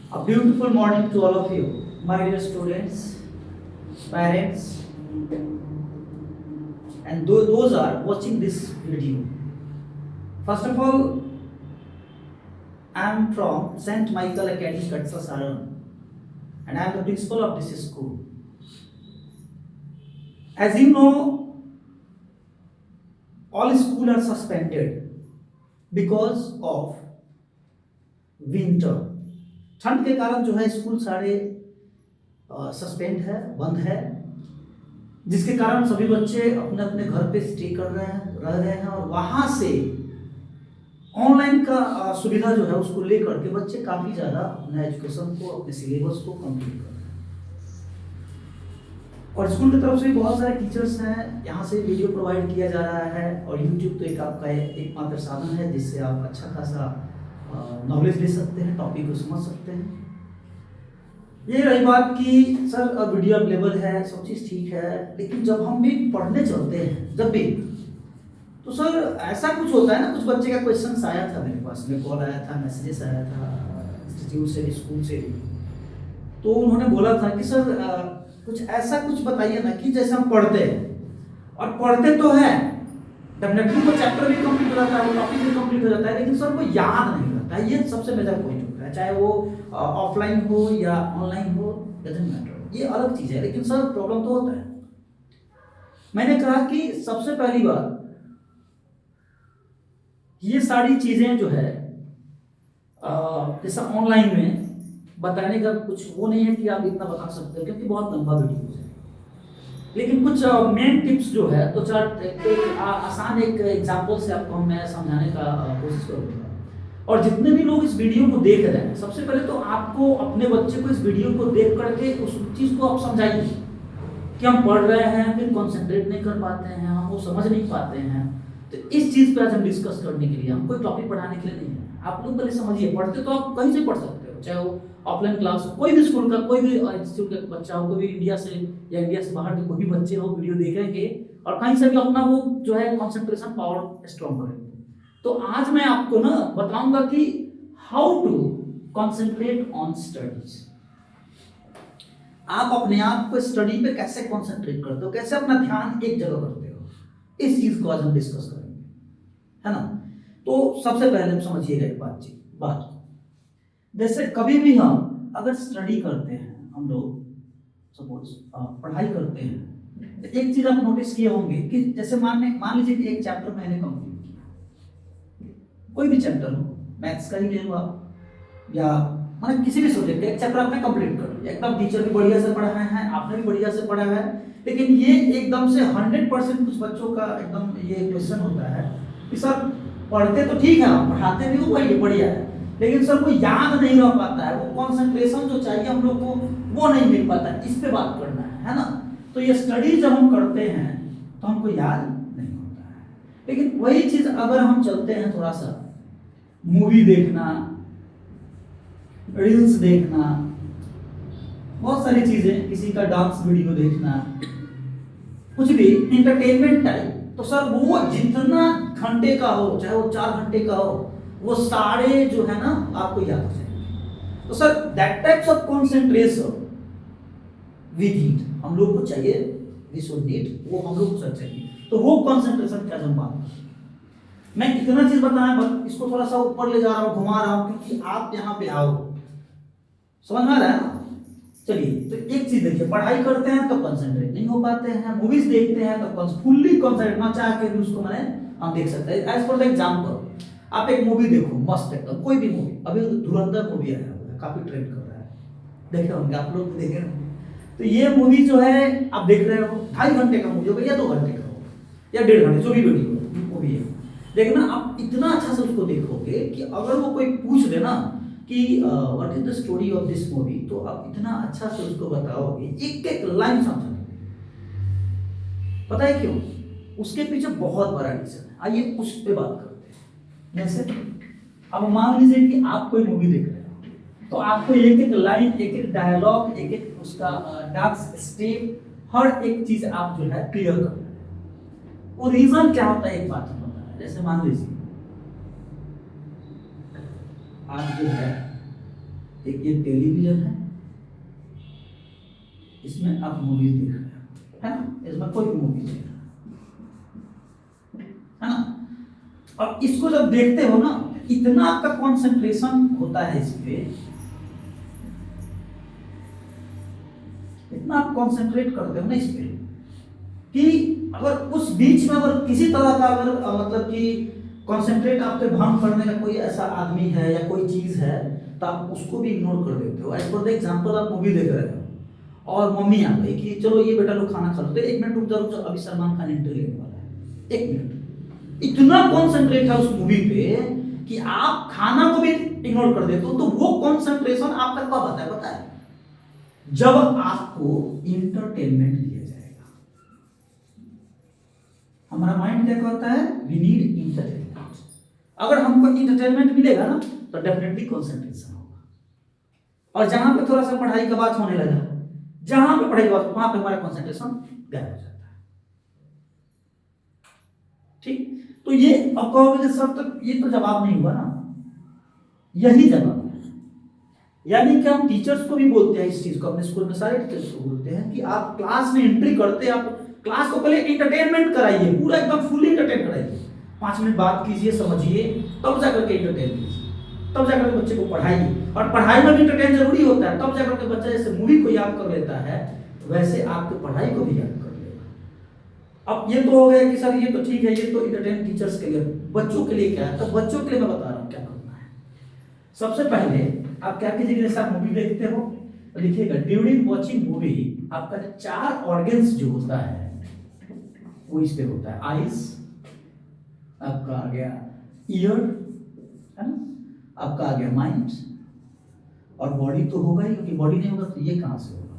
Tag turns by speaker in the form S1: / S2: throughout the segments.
S1: A beautiful morning to all of you, my dear students, parents, and those are watching this video. First of all, I am from St. Michael Academy, Katsa, Saran, and I am the principal of this school. As you know, all schools are suspended because of winter. ठंड के कारण जो है school सारे suspend है, बंद है, जिसके कारण सभी बच्चे अपने अपने घर पे स्टे कर रहे हैं, रह रहे हैं और वहाँ से ऑनलाइन का सुविधा जो है उसको लेकर के बच्चे काफ़ी ज़्यादा अपने एजुकेशन को, अपने सिलेबस को कंप्लीट कर रहे हैं। और स्कूल की तरफ से बहुत सारे टीचर्स हैं, यहाँ से वीडियो प्रोवाइड किया जा रहा है और यूट्यूब तो एक आपका एकमात्र साधन है जिससे आप अच्छा खासा नॉलेज ले सकते हैं, टॉपिक को समझ सकते हैं। ये रही बात कि सर वीडियो अवेलेबल है, सब चीज़ ठीक है, लेकिन जब हम भी पढ़ने चलते हैं जब भी, तो सर ऐसा कुछ होता है ना, कुछ बच्चे का क्वेश्चन आया था मेरे पास में, कॉल आया था, मैसेजेस आया था इंस्टीट्यूट से भी, स्कूल से भी, तो उन्होंने बोला था कि सर कुछ ऐसा कुछ बताइए ना कि जैसे हम पढ़ते हैं और पढ़ते तो है, डेफिनेटली वो चैप्टर भी कंप्लीट हो जाता है, वो टॉपिक भी कंप्लीट हो जाता है, लेकिन सर वो याद नहीं रहता है। ये सबसे मेजर पॉइंट होता है, चाहे वो ऑफलाइन हो या ऑनलाइन हो, डजंट मैटर, ये अलग चीज़ है, लेकिन सर प्रॉब्लम तो होता है। मैंने कहा कि सबसे पहली बात, ये सारी चीज़ें जो है जैसा ऑनलाइन में बताने का कुछ वो नहीं है कि आप इतना बता सकते हो, क्योंकि बहुत लंबा वीडियो है, लेकिन कुछ मेन टिप्स जो है तो आसान एक एग्जांपल से आपको मैं समझाने का कोशिश करूँगा। और जितने भी लोग इस वीडियो को देख रहे हैं, सबसे पहले तो आपको अपने बच्चे को इस वीडियो को देख करके उस चीज़ को आप समझाइए कि हम पढ़ रहे हैं, फिर कॉन्सेंट्रेट नहीं कर पाते हैं, हम वो समझ नहीं पाते हैं। तो इस चीज़ पे आज हम डिस्कस करने के लिए, हम कोई टॉपिक पढ़ाने के लिए नहीं है। आप लोग पहले समझिए, पढ़ते तो आप कहीं से पढ़ सकते हो, चाहे वो ऑफलाइन क्लास हो, कोई भी स्कूल का, कोई भी इंस्टीट्यूट का बच्चा हो, कोई भी इंडिया से या इंडिया से बाहर के कोई भी बच्चे हो, वीडियो देखेंगे और कहीं से भी अपना वो जो है कंसंट्रेशन पावर स्ट्रॉन्ग करेंगे। तो आज मैं आपको ना बताऊंगा कि how to concentrate on studies. आप अपने आप को स्टडी पे कैसे कंसंट्रेट करते हो, कैसे अपना ध्यान एक जगह करते हो, इस चीज को आज हम डिस्कस करेंगे, है ना। तो सबसे पहले हम समझिएगा एक बात, जैसे कभी भी हम अगर स्टडी करते हैं, हम लोग सपोज पढ़ाई करते हैं, तो एक चीज आप नोटिस किए होंगे कि जैसे मान लीजिए कि एक चैप्टर मैंने कंप्लीट किया, कोई भी चैप्टर हो, मैथ्स का ही ले लो आप, या मतलब किसी भी सब्जेक्ट का एक चैप्टर आपने कंप्लीट कर लिया, एकदम टीचर भी बढ़िया से पढ़ाए हैं, आपने भी बढ़िया से पढ़ा है, लेकिन ये एकदम से 100% कुछ बच्चों का एकदम ये क्वेश्चन होता है कि सर पढ़ते तो ठीक है, हम पढ़ाते भी वही बढ़िया है, लेकिन सर वो याद नहीं रह पाता है, वो कंसंट्रेशन जो चाहिए हम लोग को वो नहीं मिल पाता है। इस पे बात करना है ना। तो ये स्टडी जब हम करते हैं तो हमको याद नहीं होता है, लेकिन वही चीज अगर हम चलते हैं थोड़ा सा मूवी देखना, रील्स देखना, बहुत सारी चीजें, किसी का डांस वीडियो देखना, कुछ भी इंटरटेनमेंट टाइप, तो सर वो जितना घंटे का हो, चाहे वो 4 घंटे का हो, वो सारे जो है ना आपको याद हो जाएंगे। तो sir that types of concentration we need, हम लोग को चाहिए, वी शुड नीड, वो हम लोग को चाहिए। तो वो कंसंट्रेशन क्या हम बात करें, मैं इतना चीज बताया, बस इसको थोड़ा सा ऊपर ले जा रहा हूँ, घुमा रहा हूँ, क्योंकि आप यहाँ पे आओ, समझ में आ रहा है ना। चलिए, तो एक चीज देखिए, पढ़ाई करते हैं तो कंसंट्रेट नहीं हो पाते हैं, मूवीज देखते हैं तो फुल्ली कंसंट्रेट ना चाह के भी उसको मैंने हम देख सकते हैं। एज फॉर द एग्जांपल, आप एक मूवी देखो मस्त एकदम, कोई भी मूवी, अभी धुरंधर मूवी आया हुआ है, काफी ट्रेंड कर रहा है, देखे होंगे आप लोग भी, देखे होंगे। तो ये मूवी जो है आप देख रहे हो, 2.5 घंटे का मूवी होगा या 2 घंटे का होगा या 1.5 घंटे, जो भी वीडियो मूवी है, देखना आप इतना अच्छा से उसको देखोगे कि अगर वो कोई पूछ दे ना कि what is the story of this movie, तो आप इतना अच्छा से उसको बताओगे, एक एक लाइन समझोगे। पता है क्यों? उसके पीछे बहुत बड़ा रीजन है। आइए उस पे बात करते हैं। जैसे अब मान लीजिए कि आप कोई मूवी देख रहे हो, तो आपको एक एक लाइन, एक एक डायलॉग, एक एक उसका डांस स्टेप, हर एक चीज आप जो है क्लियर करना है। वो रीजन क्या होता है, एक बात हम बता रहे हैं। जैसे मान लीजिए आज जो है एक ये टेलीविजन है, इसमें आप मूवीज देख रहे हो, है ना, इसमें कोई भी मूवी देख रहा है ना। और इसको जब देखते हो ना, इतना आपका कंसंट्रेशन होता है इस पे, इतना आप कंसंट्रेट करते हो ना इस पे कि अगर उस बीच में अगर किसी तरह का अगर मतलब कि कंसंट्रेट आपके भंग करने का कोई ऐसा आदमी है या कोई चीज है, तो आप उसको भी इग्नोर कर देते हो। एज फॉर द एग्जाम्पल, आप मूवी देख रहे हो और मम्मी आ गई कि चलो ये बेटा लोग खाना खा लो, तो 1 मिनट रुक जाओ, अभी सलमान खान एंट्री लेने वाला है, 1 मिनट। इतना कॉन्सेंट्रेट है उस मूवी पे कि आप खाना को भी इग्नोर कर देते हो। तो वो कॉन्सेंट्रेशन आपका कब आता है पता है? जब आपको इंटरटेनमेंट दिया जाएगा। हमारा माइंड क्या कहता है? We need entertainment. अगर हमको इंटरटेनमेंट मिलेगा ना, तो डेफिनेटली कंसंट्रेशन होगा। और जहां पे थोड़ा सा पढ़ाई का बात होने लगा, जहां पे पढ़ाई की बात, वहां पे हमारा कंसंट्रेशन गायब हो जाता है। ठीक, तो ये अब कहोगे सर तो ये तो जवाब नहीं हुआ ना, यही जवाब है। यानी कि हम टीचर्स को भी बोलते हैं इस चीज को, अपने स्कूल में सारे टीचर्स को बोलते हैं कि आप क्लास में एंट्री करते, आप क्लास को पहले इंटरटेनमेंट कराइए, पूरा एकदम फुली इंटरटेन कराइए, 5 मिनट बात कीजिए, समझिए, तब जाकर के इंटरटेन कीजिए, तब जाकर के बच्चे को पढ़ाइए। और पढ़ाई में भी इंटरटेन जरूरी होता है, तब जाकर के बच्चा जैसे मूवी को याद कर लेता है, वैसे आपके पढ़ाई को भी याद कर लेगा। अब ये तो हो गया कि सर ये तो ठीक है, ये तो इंटरटेन टीचर्स के लिए, बच्चों के लिए क्या है? तो बच्चों के लिए मैं बता रहा हूँ क्या करना है। सबसे पहले आप क्या कीजिएगा, जैसे आप मूवी देखते हो तो लिखिएगा ड्यूरिंग वॉचिंग मूवी आपका 4 ऑर्गन्स जो होता है वो इस पे होता है। आईज, आपका आ गया ईयर, है ना, आपका आ गया माइंड, और बॉडी तो होगा ही, क्योंकि बॉडी नहीं होगा तो ये कहां से होगा।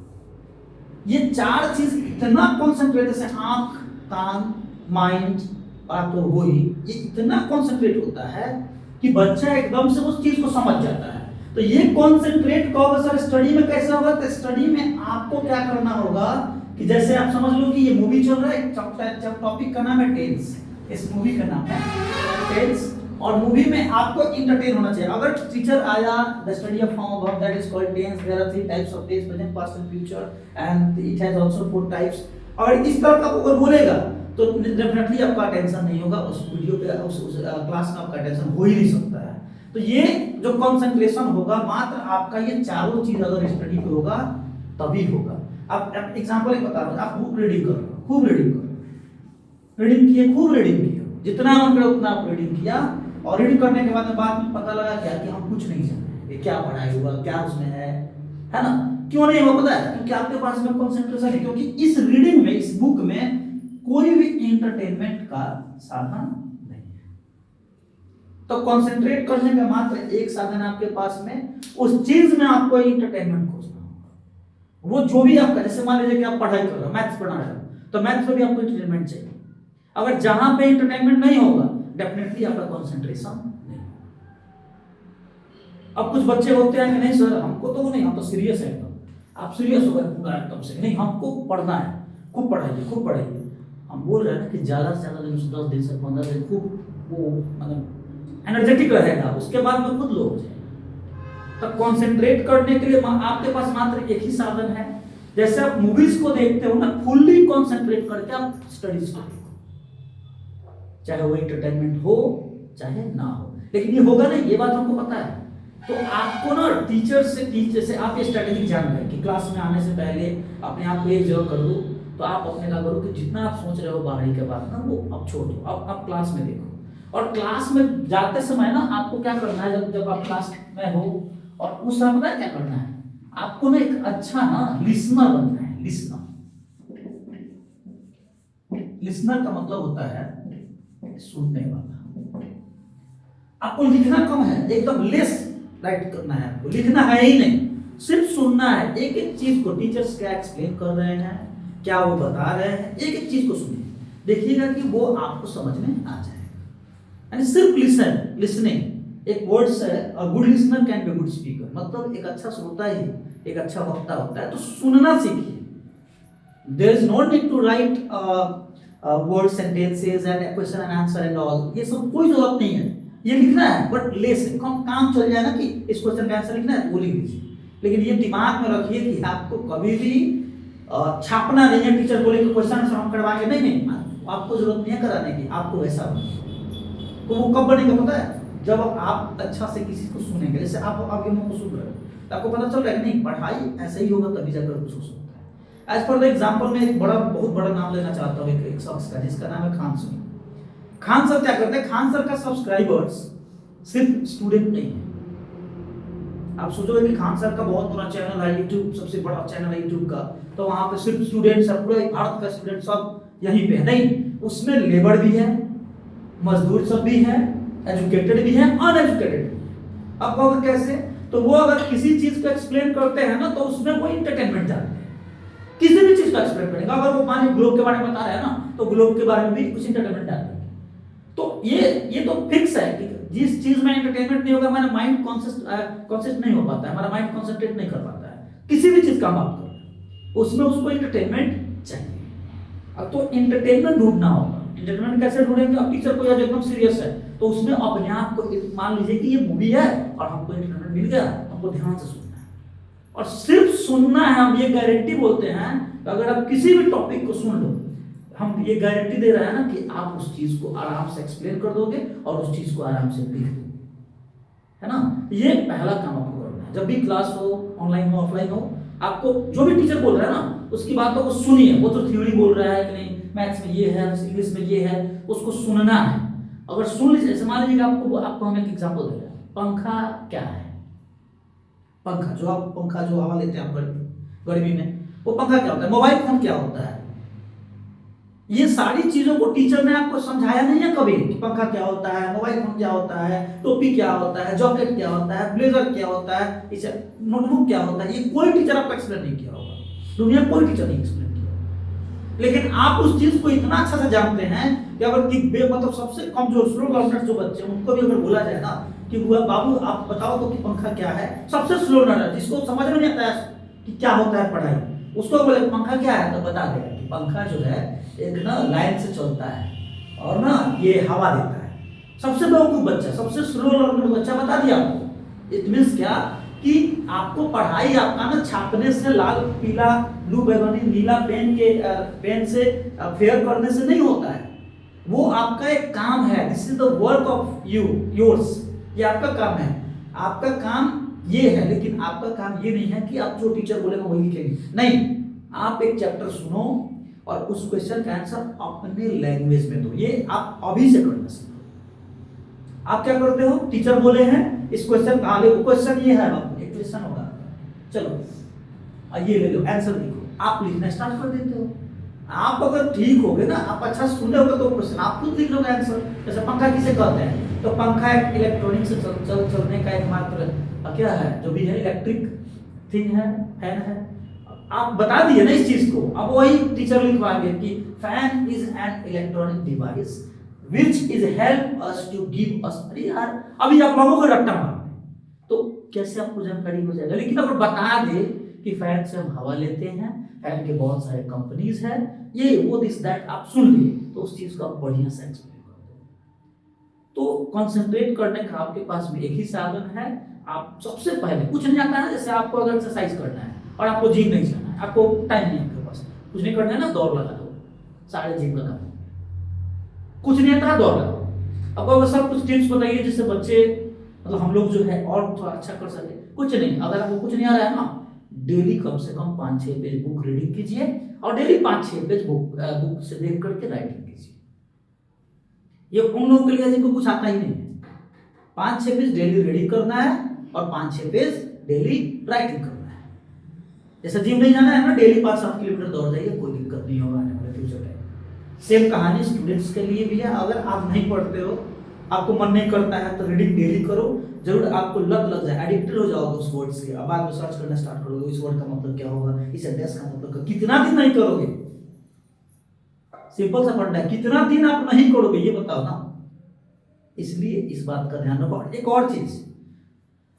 S1: ये 4 चीज इतना कॉन्सेंट्रेट, जैसे आंख, कान, माइंड, बात तो हो ही, ये इतना कॉन्सेंट्रेट होता है कि बच्चा एकदम से उस चीज को समझ जाता है। तो ये कॉन्सेंट्रेट कहोगे सर स्टडी में कैसे होगा? तो स्टडी में आपको क्या करना होगा कि जैसे आप समझ लो कि ये मूवी चल रहा है, टॉपिक का नाम है टेल्स, इस मूवी का नाम है टेल्स, और मूवी में आपको इंटरटेन होना चाहिए। अगर टीचर आया the study of form of that is called tense, there are 3 types of tense, present, past and future, and it has also 4 types. और इस तरह का अगर बोलेगा तो डेफिनेटली आपका अटेंशन नहीं होगा उस वीडियो पे, उस क्लास में आपका अटेंशन हो ही नहीं सकता है। तो ये जो कंसंट्रेशन होगा मात्र आपका ये चारों चीज अगर स्टडी पे होगा तभी होगा। अब एग्जांपल एक बता रहा हूं, आप बुक रीडिंग करो, खूब रीडिंग करो, रीडिंग किए, खूब रीडिंग किए, जितना मन करे उतना आप रीडिंग किया, और रीडिंग करने के बाद में पता लगा क्या कि हम कुछ नहीं जानते, ये क्या पढ़ाई हुआ, क्या उसमें है ना? क्यों नहीं हुआ पता है? क्योंकि आपके पास में कंसंट्रेशन है, क्योंकि इस रीडिंग में, इस बुक में कोई भी इंटरटेनमेंट का साधन नहीं है। तो कंसंट्रेट करने का मात्र एक साधन आपके पास में, उस चीज में आपको इंटरटेनमेंट खोजना होगा। वो जो भी आपका, जैसे मान लीजिए कि आप पढ़ाई कर रहे हो, मैथ्स पढ़ा रहे हो, तो मैथ्स में भी आपको इंटरटेनमेंट चाहिए। अगर जहां पे इंटरटेनमेंट नहीं होगा डेफिनेटली आपका कंसंट्रेशन नहीं होगा। अब कुछ बच्चे होते हैं कि नहीं सर हमको तो नहीं, हम तो सीरियस है एकदम, आप सीरियस हो गए पूरा एकदम से, नहीं हमको पढ़ना है, खूब पढ़ाइए, खूब पढ़ाइए। हम बोल रहे हैं कि ज्यादा से ज्यादा 10 दिन से 15 दिन खूब वो मतलब एनर्जेटिक रहेगा, उसके बाद में खुद लो हो जाएगा। तो कंसंट्रेट करने के लिए आपके पास मात्र एक ही साधन है। जैसे आप मूवीज को देखते हो ना, फुल्ली कंसंट्रेट करके आप स्टडीज को देखो, चाहे वो एंटरटेनमेंट हो चाहे ना हो, लेकिन ये होगा नहीं, ये बात हमको पता है। तो आपको ना टीचर से आप ये स्ट्रेटेजी जान गए कि क्लास में आने से पहले अपने आप को एक जगह कर दो, तो आप अपने क्या करो कि जितना आप सोच रहे हो बाहरी के बात ना, वो अब छोड़ दो, अब आप क्लास में देखो। और क्लास में जाते समय ना आपको क्या करना है, जब आप क्लास में हो और उस समय पता है क्या करना है, आपको ना एक अच्छा ना लिसनर बनना है। लिसनर का मतलब होता है सुनने वाला। आपको लिखना कम है, एकदम लेस राइट करना है, आपको लिखना है ही नहीं, सिर्फ सुनना है। एक एक चीज को टीचर्स क्या एक्सप्लेन कर रहे हैं, क्या वो बता रहे हैं, एक एक चीज को सुनिए, देखिएगा कि वो आपको समझ में आ जाएगा। यानी सिर्फ लिसनिंग एक वर्ड्स है, a good listener can be good speaker, मतलब एक अच्छा श्रोता ही एक अच्छा वक्ता होता है। तो सुनना सीखिए। There is no need to write word sentences and question and answer and all, ये सब कोई जरूरत नहीं है। ये लिखना है बट लेस है, काम चल जाए ना कि इस क्वेश्चन का आंसर लिखना है तो वो लिख दीजिए। लेकिन ये दिमाग में रखिए कि आपको कभी भी छापना नहीं है, टीचर बोलेंगे क्वेश्चन आंसर हम करवाएंगे, नहीं आपको जरूरत नहीं है कराने की, आपको वैसा बने। तो वो कब बनेगा पता है, जब आप अच्छा से किसी को सुनेंगे, जैसे आप आपके मुंह को सुन रहे हो तो आपको पता चल रहा है कि नहीं पढ़ाई ऐसे ही होगा तभी जाकर कुछ हो सकता है। एज पर द एग्जाम्पल में एक बहुत बड़ा नाम लेना चाहता हूँ एक शख्स का जिसका नाम है खान सर। खान सर क्या करते हैं, खान सर का सब्सक्राइबर्स सिर्फ स्टूडेंट नहीं है। आप सोचोगे कि खान सर का बहुत बड़ा चैनल है यूट्यूब, सबसे बड़ा चैनल है यूट्यूब का, तो वहां पे सिर्फ स्टूडेंट्स है, पूरे भारत का स्टूडेंट सब यहीं पे है, नहीं, उसमें लेबर भी है, मजदूर सब भी है, एजुकेटेड भी है, अनएजुकेटेड भी है। अब कहोगे कैसे, तो वो अगर किसी चीज को एक्सप्लेन करते हैं ना तो उसमें वो इंटरटेनमेंट जानते हैं, किसी भी चीज का एक्सप्लेन करेंगे। अगर वो माने ग्लोब के बारे में बता रहे हैं ना तो ग्लोब के बारे में भी कुछ इंटरटेनमेंट डालेंगे। तो ये तो फिक्स है कि जिस चीज में एंटरटेनमेंट नहीं होगा हमारा माइंड कॉन्सेंट्रेट नहीं हो पाता है, हमारा माइंड कॉन्सेंट्रेट नहीं कर पाता है किसी भी चीज का बात करो, उसमें उसको एंटरटेनमेंट चाहिए। अब तो एंटरटेनमेंट ढूंढना होगा। एंटरटेनमेंट कैसे ढूंढेंगे, अब टीचर को यार एकदम सीरियस है तो उसमें अपने आप को मान लीजिए कि ये मूवी है और हमको एंटरटेनमेंट मिल गया, हमको ध्यान से सुनना है और सिर्फ सुनना है। हम ये गारंटी बोलते हैं कि अगर आप किसी भी टॉपिक को सुन लो, हम ये गारंटी दे रहे हैं ना कि आप उस चीज को आराम से एक्सप्लेन कर दोगे और उस चीज को आराम से लिख दोगे, है ना। ये पहला काम आपको करना है। जब भी क्लास हो, ऑनलाइन हो, ऑफलाइन हो, आपको जो भी टीचर बोल रहा है ना उसकी बातों को सुनिए। वो तो थ्योरी बोल रहा है कि नहीं, मैथ्स में ये है, इंग्लिश में ये है, उसको सुनना है। अगर सुन लीजिए, जैसे मान लीजिए आपको हम एक एग्जाम्पल दे रहे हैं, पंखा क्या है, पंखा जो हवा लेते हैं आप गर्मी में, वो पंखा क्या होता है, मोबाइल फोन क्या होता है। ये सारी चीजों को टीचर ने आपको समझाया नहीं है कभी कि पंखा क्या होता है, मोबाइल फोन क्या होता है, टोपी क्या होता है, जॉकेट क्या होता है, ब्लेजर क्या होता है, इसे नोटबुक क्या होता है। ये कोई टीचर आपको एक्सप्लेन नहीं किया होगा, दुनिया कोई टीचर नहीं एक्सप्लेन किया। लेकिन आप उस चीज को इतना अच्छा से जानते हैं कि अगर मतलब सबसे कमजोर स्लो लर्नर जो बच्चे उनको भी अगर बोला जाए ना कि बाबू आप बताओ तो कि पंखा क्या है, सबसे स्लो लर्नर जिसको समझ में नहीं आता है कि क्या होता है पढ़ाई, उसको बोले पंखा क्या है तो बता देगा कि पंखा जो है एक ना लाइन से चलता है और ना ये हवा देता है। सबसे बेवकूफ बच्चा, सबसे स्लो लर्नर बच्चा बता दिया आपको। इट मींस क्या कि आपको पढ़ाई आपका ना छापने से, लाल पीला ब्लू बैगनी नीला पेन से फेयर करने से नहीं होता है। वो आपका एक काम है, this is the work of yours, ये आपका काम है, आपका काम ये है। लेकिन आपका काम ये नहीं है कि आप जो टीचर बोलेगा वही लिखेंगे, नहीं। आप एक चैप्टर सुनो और उस क्वेश्चन का आंसर अपने लैंग्वेज में दो। ये आप अभी से करना सीखो। आप क्या करते हो, टीचर बोले हैं इस क्वेश्चन का क्वेश्चन ये है, बाबू एक क्वेश्चन होगा, चलो ये ले लो, आंसर लिखो। आप लिखना स्टार्ट कर देते हो। आप अगर ठीक होगे ना, आप अच्छा सुने होगे तो क्वेश्चन आप खुद लिख लोगे आंसर। जैसे पंखा किसे कहते हैं, तो पंखा एक इलेक्ट्रॉनिक से चलने का एकमात्र क्या है, जो भी है इलेक्ट्रिक थिंग है, फैन है। आप बता दिए ना इस चीज को, अब वही टीचर लिखवाएंगे कि fan is an electronic device which is help us to give us. अरे यार अभी आप लोगों को रट्टा मारते तो कैसे आपको जानकारी हो जाएगा। लेकिन अगर बता दे कि फैन से हम हवा लेते हैं, फैन के बहुत सारे कंपनीज हैं, ये वो दिस दैट आप सुन लिए तो उस चीज को आप बढ़िया से एक्सप्लेन कर दो। तो कंसंट्रेट करने का आपके पास में एक ही साधन है। आप सबसे पहले कुछ नहीं आता है, जैसे आपको अगर एक्सरसाइज करना है और आपको जिम नहीं जाना है, आपको टाइम नहीं है आपके पास, कुछ नहीं करना है ना, दौड़ लगा दो, सारे जिम लगा दो। कुछ नहीं आता है, दौड़ लगाओ। अब अगर सब कुछ टिप्स बताइए जिससे बच्चे मतलब हम लोग जो है और थोड़ा अच्छा कर सके। कुछ नहीं, अगर आपको कुछ नहीं आ रहा है ना, डेली कम से कम 5-6 पेज बुक रीडिंग कीजिए और डेली 5-6 पेज बुक से देख करके राइटिंग कीजिए। ये उन लोगों के लिए जिनको कुछ आता ही नहीं है। 5-6 पेज डेली रीडिंग करना है और 5-6 पेज डेली राइटिंग करना है। जैसे जिम नहीं जाना है ना, डेली 5-7 किलोमीटर दौड़ जाइए, कोई दिक्कत नहीं होगा आने वाले फ्यूचर में। सेम कहानी स्टूडेंट्स के लिए भी है। अगर आप नहीं पढ़ते हो, आपको मन नहीं करता है तो रीडिंग डेली करो, जरूर आपको लग जाए, एडिक्टेड हो जाओगे उस वर्ड्स के। अब आप सर्च करना स्टार्ट करोगे, इस वर्ड का मतलब क्या होगा, इस एड्रेस का मतलब क्या। कितना दिन नहीं करोगे, सिंपल सा फंडा है, कितना दिन आप नहीं करोगे ये बताओ ना। इसलिए इस बात का ध्यान रखो। एक और चीज,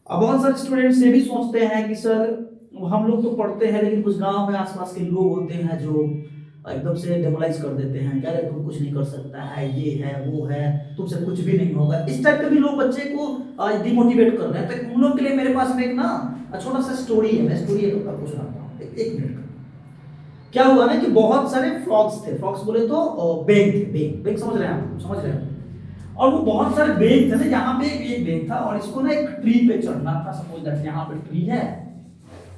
S1: अब बहुत सारे स्टूडेंट्स ये भी सोचते हैं कि सर हम लोग तो पढ़ते हैं लेकिन कुछ गांव में आसपास के लोग होते हैं जो एकदम से डेमोलाइज कर देते हैं, क्या तुम कुछ नहीं कर सकता है, ये है वो है, तुमसे कुछ भी नहीं होगा। इस टाइप के भी लोग बच्चे को डिमोटिवेट कर रहे हैं। तो उन लोग के लिए मेरे पास में एक ना छोटा सा स्टोरी है, मैं स्टोरी एक आपको सुनाता हूँ, एक मिनट का। क्या हुआ ना कि बहुत सारे फ्रॉग्स थे, फ्रॉग्स बोले तो बेंग थे, बेंग समझ रहे हैं आप, समझ रहे हैं। और वो बहुत सारे बेंग थे ना, यहाँ पे एक बेंग था और इसको ना एक ट्री पे चढ़ना था। सपोज दैट यहाँ पे ट्री है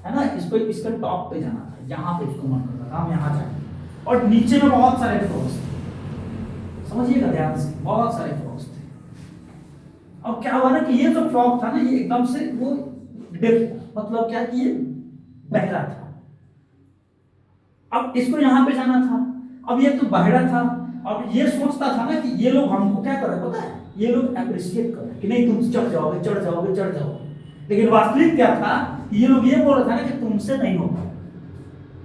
S1: ना, इसको इसके टॉप पे जाना था, यहाँ पे इसको मन करता था हम यहाँ जाए। और नीचे में बहुत सारे फ्रॉग्स थे, समझिएगा ध्यान से, बहुत सारे फ्रॉग्स थे। अब क्या हुआ ना कि ये जो फ्रॉग था ना, ये एकदम से वो डिफ, मतलब क्या कि ये बहरा था। अब इसको यहाँ पे जाना था, अब ये तो बहरा था, अब ये सोचता था ना कि ये लोग हमको क्या कर रहे हैं पता है, ये लोग अप्रिशिएट कर रहे हैं कि नहीं तुम चढ़ जाओगे चढ़ जाओगे चढ़ जाओगे। लेकिन वास्तविक क्या था, ये लोग ये बोल रहे थे ना कि तुमसे नहीं हो पाएगा।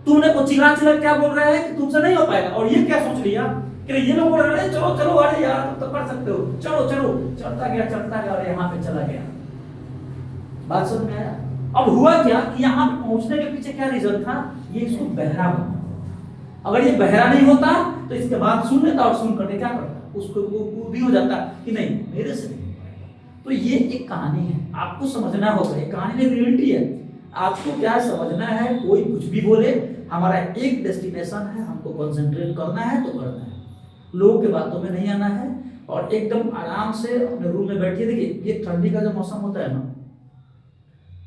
S1: तुमने को चिल्ला चिल्ला क्या बोल रहा है कि तुमसे नहीं हो पाएगा, और ये क्या सोच लिया कि ये लोग बोल रहे हैं चलो चलो, अरे यार तुम तो कर सकते हो, चलो चलो, चढ़ता गया और यहाँ पे चला गया। बात समझ में आया। अब हुआ क्या कि यहाँ पे पहुंचने के पीछे क्या रीजन था, ये इसको बहरा बना। अगर ये बहरा नहीं होता तो इसके बाद सुन लेता, और सुन करके क्या करता, उसको वो भी हो जाता कि नहीं मेरे से नहीं। तो ये एक कहानी है, आपको समझना होगा, ये कहानी में रियलिटी है। आपको क्या समझना है, कोई कुछ भी बोले, हमारा एक डेस्टिनेशन है, हमको कंसंट्रेट करना है तो करना है, लोगों के बातों में नहीं आना है, और एकदम आराम से अपने रूम में बैठिए। देखिए ये ठंडी का जो मौसम होता है ना,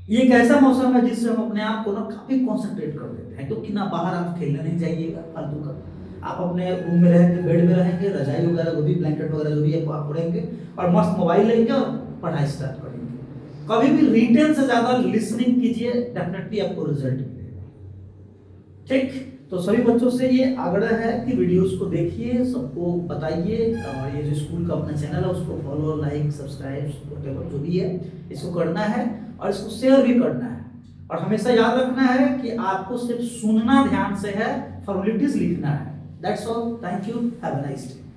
S1: ये एक ऐसा मौसम है जिससे हम अपने आप को ना काफी कंसंट्रेट कर देते हैं, क्योंकि ना बाहर आप खेलने नहीं जाइएगा फालतू का, आप अपने रूम में रहेंगे, बेड में रहेंगे, रजाई वगैरह जो भी, ब्लैंकेट वगैरह जो भी है आप पढ़ेंगे, और मस्त मोबाइल लेंगे और पढ़ाई स्टार्ट करेंगे। कभी भी रिटेन से ज्यादा लिसनिंग कीजिए, डेफिनेटली आपको रिजल्ट मिलेगा। ठीक, तो सभी बच्चों से ये आग्रह है कि वीडियोस को देखिए, सबको बताइए, और ये जो स्कूल का अपना चैनल है उसको फॉलो, लाइक, सब्सक्राइब, व्हाटएवर जो भी है इसको करना है, और इसको शेयर भी करना है। और हमेशा याद रखना है कि आपको सिर्फ सुनना ध्यान से है, फॉर्मेलिटीज लिखना है। That's all, thank you, have a nice day.